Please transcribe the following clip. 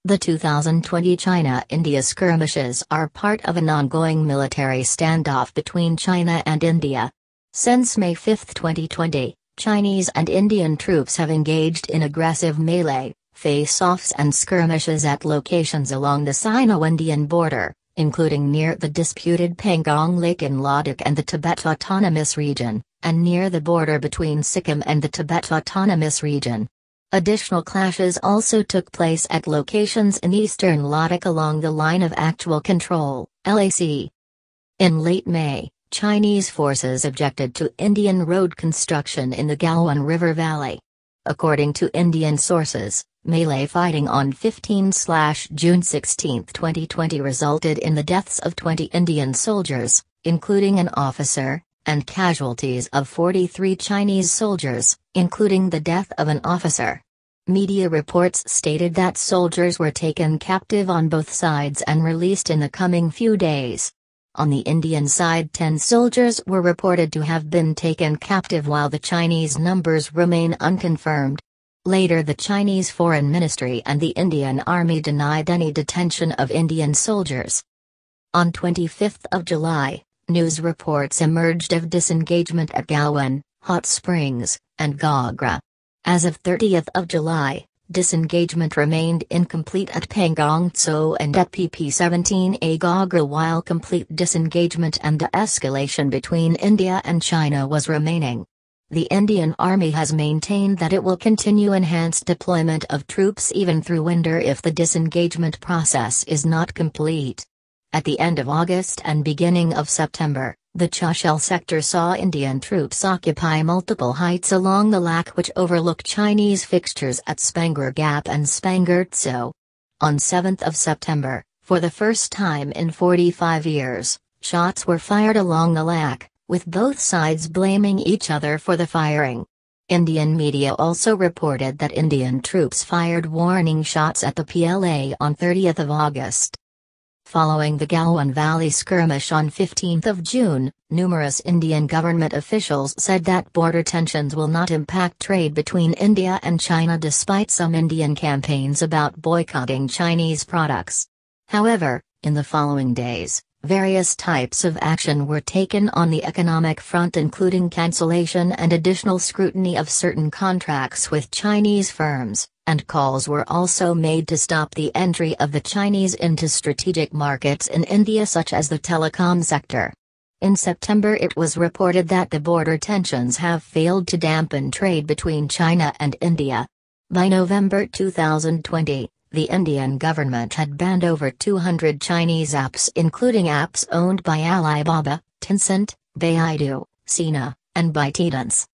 The 2020 China-India skirmishes are part of an ongoing military standoff between China and India. Since May 5, 2020, Chinese and Indian troops have engaged in aggressive melee, face-offs and skirmishes at locations along the Sino-Indian border, including near the disputed Pangong Lake in Ladakh and the Tibet Autonomous Region, and near the border between Sikkim and the Tibet Autonomous Region. Additional clashes also took place at locations in eastern Ladakh along the Line of Actual Control, LAC. In late May, Chinese forces objected to Indian road construction in the Galwan River Valley. According to Indian sources, melee fighting on 15/June 16, 2020 resulted in the deaths of 20 Indian soldiers, including an officer, and casualties of 43 Chinese soldiers, including the death of an officer. Media reports stated that soldiers were taken captive on both sides and released in the coming few days. On the Indian side, 10 soldiers were reported to have been taken captive while the Chinese numbers remain unconfirmed. Later, the Chinese Foreign Ministry and the Indian Army denied any detention of Indian soldiers. On 25 July, news reports emerged of disengagement at Galwan, Hot Springs, and Gagra. As of 30 July, disengagement remained incomplete at Pangong Tso and at PP-17A Gagra, while complete disengagement and de-escalation between India and China was remaining. The Indian Army has maintained that it will continue enhanced deployment of troops even through winter if the disengagement process is not complete. At the end of August and beginning of September, the Chashel sector saw Indian troops occupy multiple heights along the LAC which overlook Chinese fixtures at Spangor Gap and Spangor Tso. On 7 September, for the first time in 45 years, shots were fired along the LAC, with both sides blaming each other for the firing. Indian media also reported that Indian troops fired warning shots at the PLA on 30 August. Following the Galwan Valley skirmish on 15 June, numerous Indian government officials said that border tensions will not impact trade between India and China despite some Indian campaigns about boycotting Chinese products. However, in the following days, various types of action were taken on the economic front, including cancellation and additional scrutiny of certain contracts with Chinese firms, and calls were also made to stop the entry of the Chinese into strategic markets in India such as the telecom sector. In September, it was reported that the border tensions have failed to dampen trade between China and India. By November 2020, the Indian government had banned over 200 Chinese apps, including apps owned by Alibaba, Tencent, Baidu, Sina, and ByteDance.